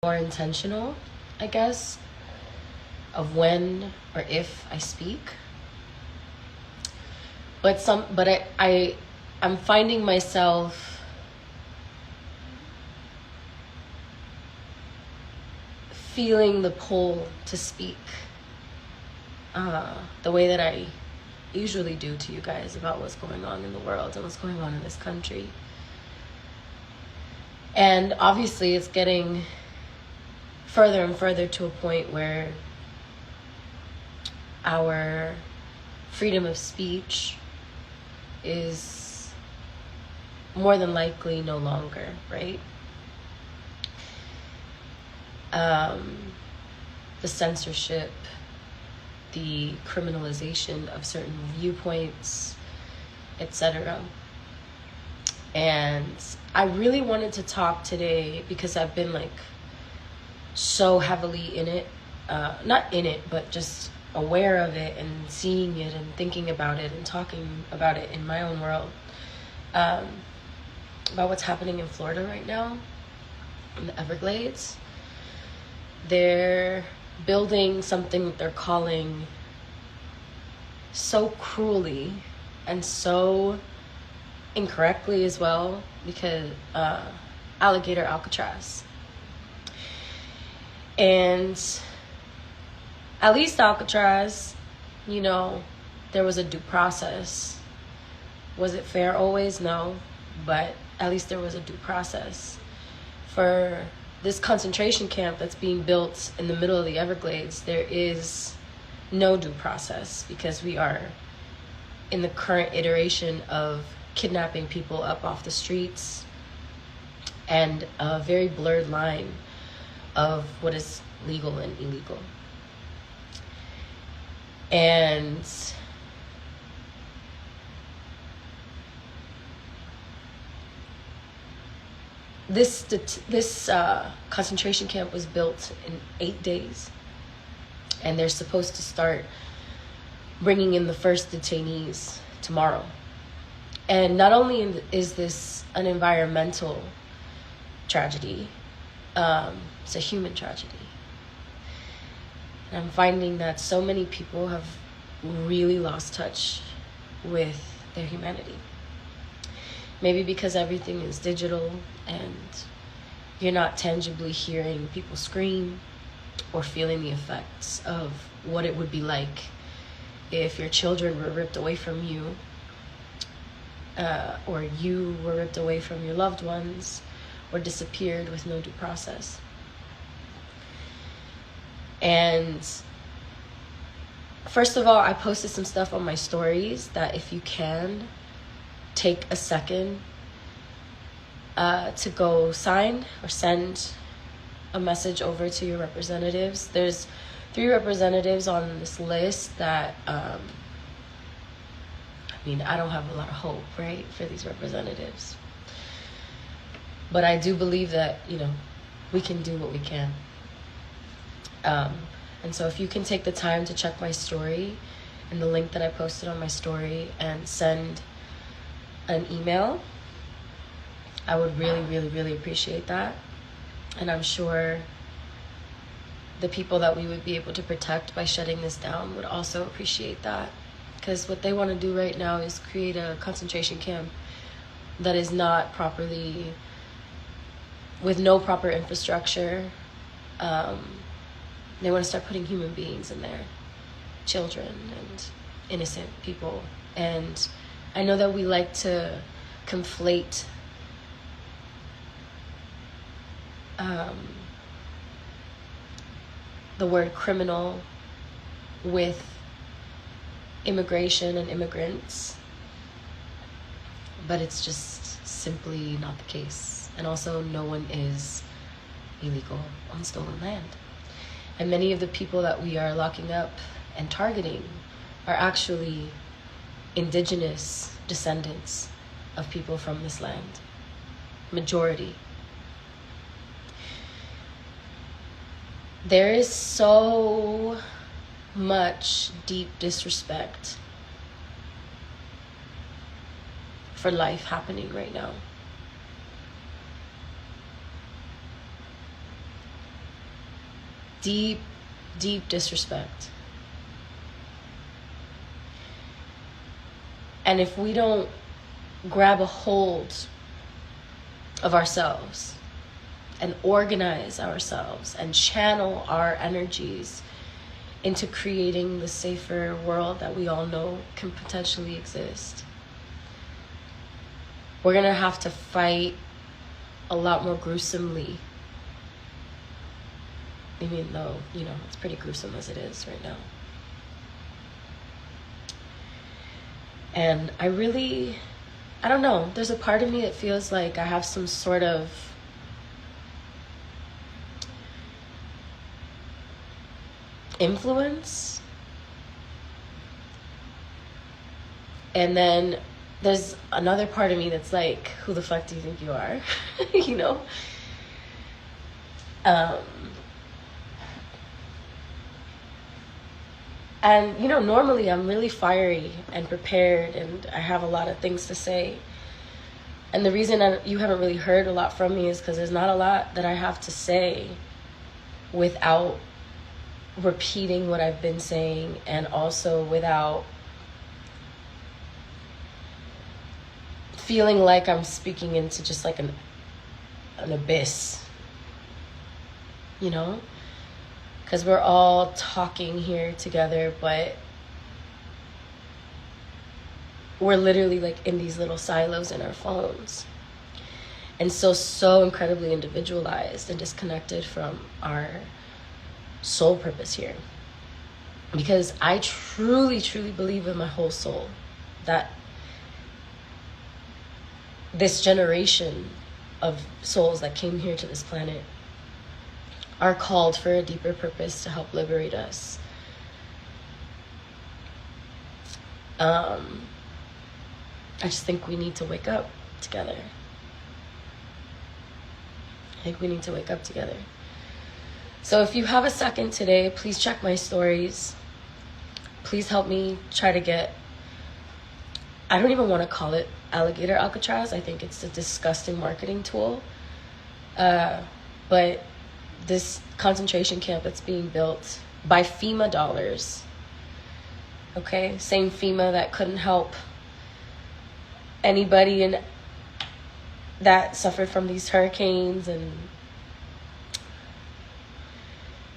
more intentional, I guess, of when or if I speak. But I'm finding myself feeling the pull to speak the way that I usually do to you guys about what's going on in the world and what's going on in this country. And obviously it's getting further and further to a point where our freedom of speech is more than likely no longer, right? The censorship, the criminalization of certain viewpoints, etc. And I really wanted to talk today because I've been like so heavily in it, not in it, but just aware of it and seeing it and thinking about it and talking about it in my own world, about what's happening in Florida right now, in the Everglades. They're building something that they're calling so cruelly and so incorrectly as well, because alligator Alcatraz. And at least Alcatraz, you know, there was a due process. Was it fair always? No, but at least there was a due process. For this concentration camp that's being built in the middle of the Everglades, there is no due process because we are in the current iteration of kidnapping people up off the streets and a very blurred line of what is legal and illegal. And this concentration camp was built in 8 days, and they're supposed to start bringing in the first detainees tomorrow. And not only is this an environmental tragedy, it's a human tragedy. And I'm finding that so many people have really lost touch with their humanity. Maybe because everything is digital and you're not tangibly hearing people scream or feeling the effects of what it would be like if your children were ripped away from you, or you were ripped away from your loved ones, or disappeared with no due process. And first of all, I posted some stuff on my stories that if you can, take a second to go sign or send a message over to your representatives. There's 3 representatives on this list that, I don't have a lot of hope, right, for these representatives. But I do believe that, we can do what we can. And so if you can take the time to check my story and the link that I posted on my story and send an email, I would really, really, really appreciate that. And I'm sure the people that we would be able to protect by shutting this down would also appreciate that. Because what they want to do right now is create a concentration camp that is not properly, with no proper infrastructure. They want to start putting human beings in there, children and innocent people. And I know that we like to conflate the word criminal with immigration and immigrants, but it's just simply not the case. And also, no one is illegal on stolen land. And many of the people that we are locking up and targeting are actually indigenous descendants of people from this land. Majority. There is so much deep disrespect for life happening right now. deep, deep disrespect. And if we don't grab a hold of ourselves and organize ourselves and channel our energies into creating the safer world that we all know can potentially exist, we're gonna have to fight a lot more gruesomely. Even though, you know, it's pretty gruesome as it is right now. And I don't know, there's a part of me that feels like I have some sort of influence. And then there's another part of me that's like, who the fuck do you think you are? You know? And, you know, normally I'm really fiery and prepared and I have a lot of things to say. And the reason you haven't really heard a lot from me is because there's not a lot that I have to say without repeating what I've been saying, and also without feeling like I'm speaking into just like an abyss, you know? Because we're all talking here together, but we're literally like in these little silos in our phones. And so incredibly individualized and disconnected from our soul purpose here. Because I truly, truly believe in my whole soul that this generation of souls that came here to this planet are called for a deeper purpose to help liberate us. I just think we need to wake up together. I think we need to wake up together. So if you have a second today, please check my stories. Please help me try to get, I don't even want to call it alligator Alcatraz. I think it's a disgusting marketing tool. But this concentration camp that's being built by FEMA dollars, okay? Same FEMA that couldn't help anybody that suffered from these hurricanes, and,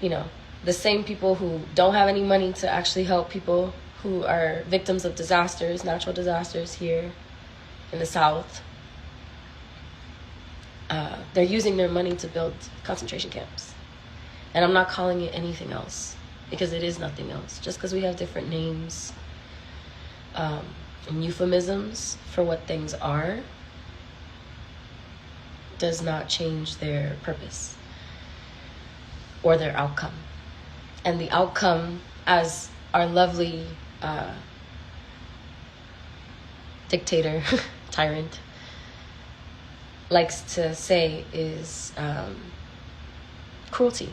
you know, the same people who don't have any money to actually help people who are victims of disasters, natural disasters here in the South. They're using their money to build concentration camps. And I'm not calling it anything else, because it is nothing else. Just because we have different names and euphemisms for what things are does not change their purpose or their outcome. And the outcome, as our lovely dictator, tyrant, likes to say, is cruelty.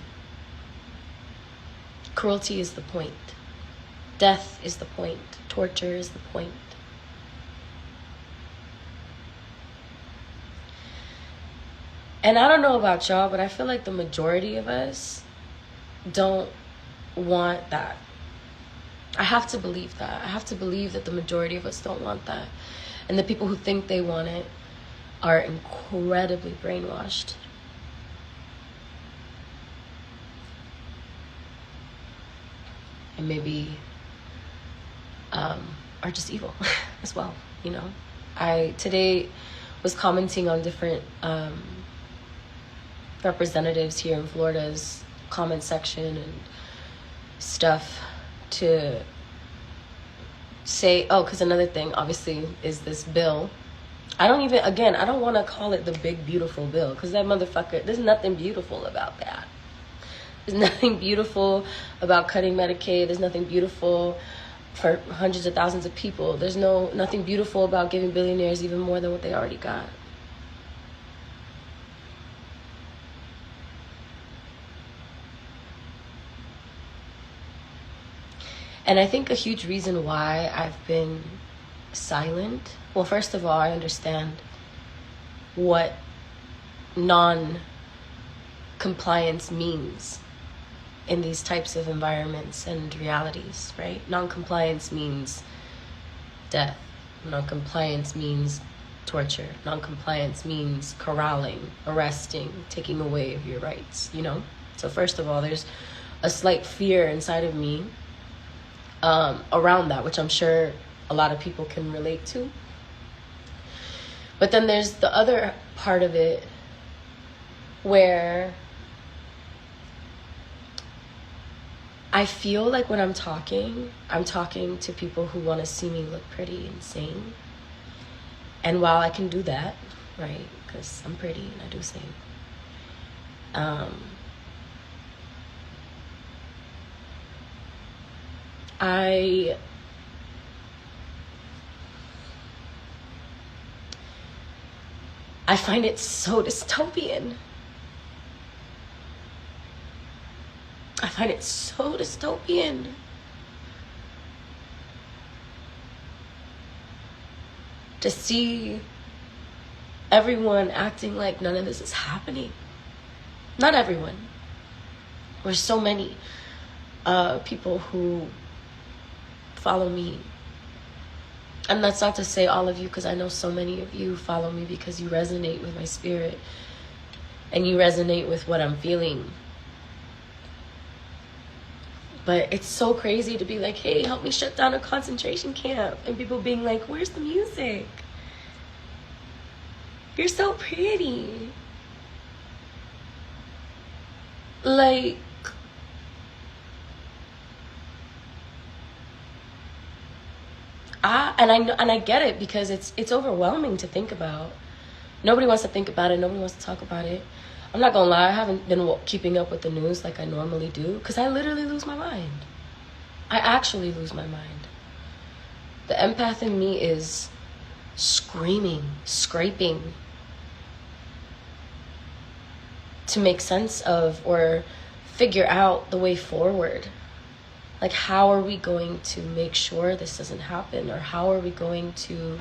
Cruelty is the point. Death is the point. Torture is the point. And I don't know about y'all, but I feel like the majority of us don't want that. I have to believe that. I have to believe that the majority of us don't want that. And the people who think they want it are incredibly brainwashed. And maybe are just evil as well, you know? I today was commenting on different representatives here in Florida's comment section and stuff to say, oh, because another thing obviously is this bill. I don't want to call it the big beautiful bill, because that motherfucker, there's nothing beautiful about that. There's nothing beautiful about cutting Medicaid. There's nothing beautiful for hundreds of thousands of people. There's nothing beautiful about giving billionaires even more than what they already got. And I think a huge reason why I've been silent, well, first of all, I understand what non-compliance means. in these types of environments and realities, right? Non-compliance means death. Non-compliance means torture. Non-compliance means corralling, arresting, taking away of your rights, you know? So first of all, there's a slight fear inside of me around that, which I'm sure a lot of people can relate to. But then there's the other part of it where I feel like when I'm talking to people who want to see me look pretty and sing. And while I can do that, right, because I'm pretty and I do sing, I find it so dystopian. I find it so dystopian. To see everyone acting like none of this is happening. Not everyone. There's so many people who follow me. And that's not to say all of you, because I know so many of you follow me because you resonate with my spirit and you resonate with what I'm feeling. But it's so crazy to be like, hey, help me shut down a concentration camp. And people being like, where's the music? You're so pretty. Like, I get it, because it's overwhelming to think about. Nobody wants to think about it. Nobody wants to talk about it. I'm not gonna lie, I haven't been keeping up with the news like I normally do, because I literally lose my mind. I actually lose my mind. The empath in me is screaming, scraping to make sense of or figure out the way forward. Like, how are we going to make sure this doesn't happen? Or how are we going to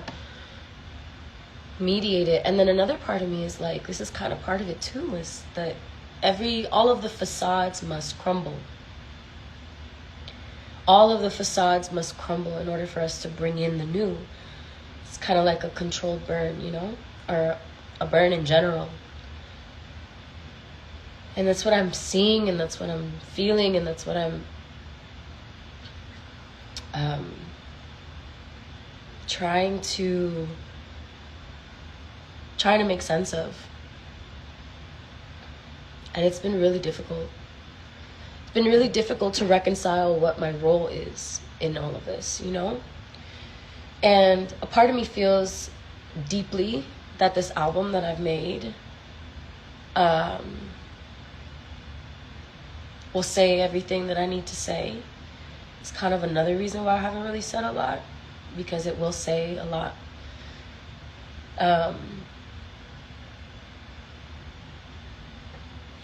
mediate it? And then another part of me is like, this is kind of part of it too, is that all of the facades must crumble. All of the facades must crumble in order for us to bring in the new. It's kind of like a controlled burn, you know, or a burn in general. And that's what I'm seeing, and that's what I'm feeling, and that's what I'm trying to make sense of. And it's been really difficult. It's been really difficult to reconcile what my role is in all of this, you know? And a part of me feels deeply that this album that I've made will say everything that I need to say. It's kind of another reason why I haven't really said a lot, because it will say a lot.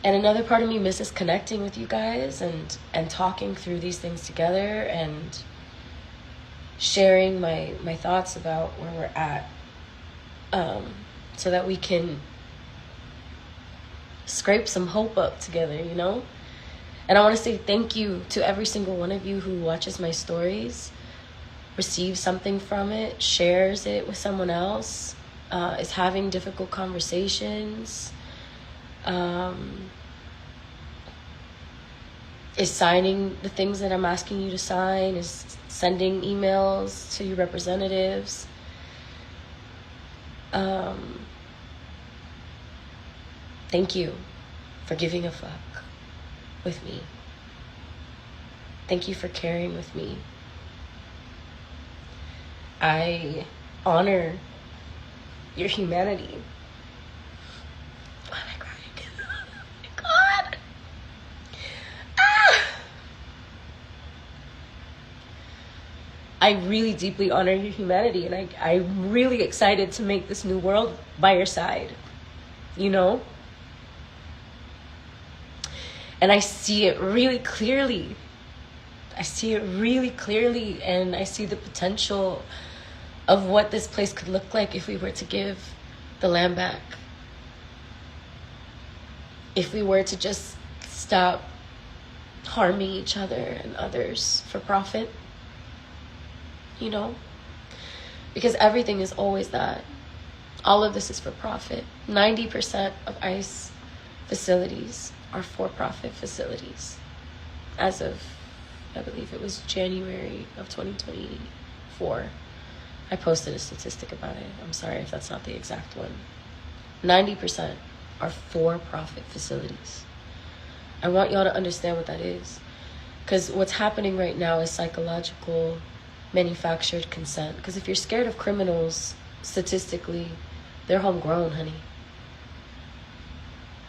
And another part of me misses connecting with you guys and talking through these things together and sharing my thoughts about where we're at, so that we can scrape some hope up together, you know? And I want to say thank you to every single one of you who watches my stories, receives something from it, shares it with someone else, is having difficult conversations, is signing the things that I'm asking you to sign, is sending emails to your representatives. Thank you for giving a fuck with me. Thank you for caring with me. I honor your humanity. Oh my God. Oh my God. Ah! I really deeply honor your humanity, and I'm really excited to make this new world by your side, you know? And I see it really clearly. I see it really clearly, and I see the potential of what this place could look like if we were to give the land back. If we were to just stop harming each other and others for profit, you know? Because everything is always that. All of this is for profit. 90% of ICE facilities are for-profit facilities. As of, I believe it was January of 2024. I posted a statistic about it. I'm sorry if that's not the exact one. 90% are for-profit facilities. I want y'all to understand what that is. Because what's happening right now is psychological manufactured consent. Because if you're scared of criminals, statistically, they're homegrown, honey.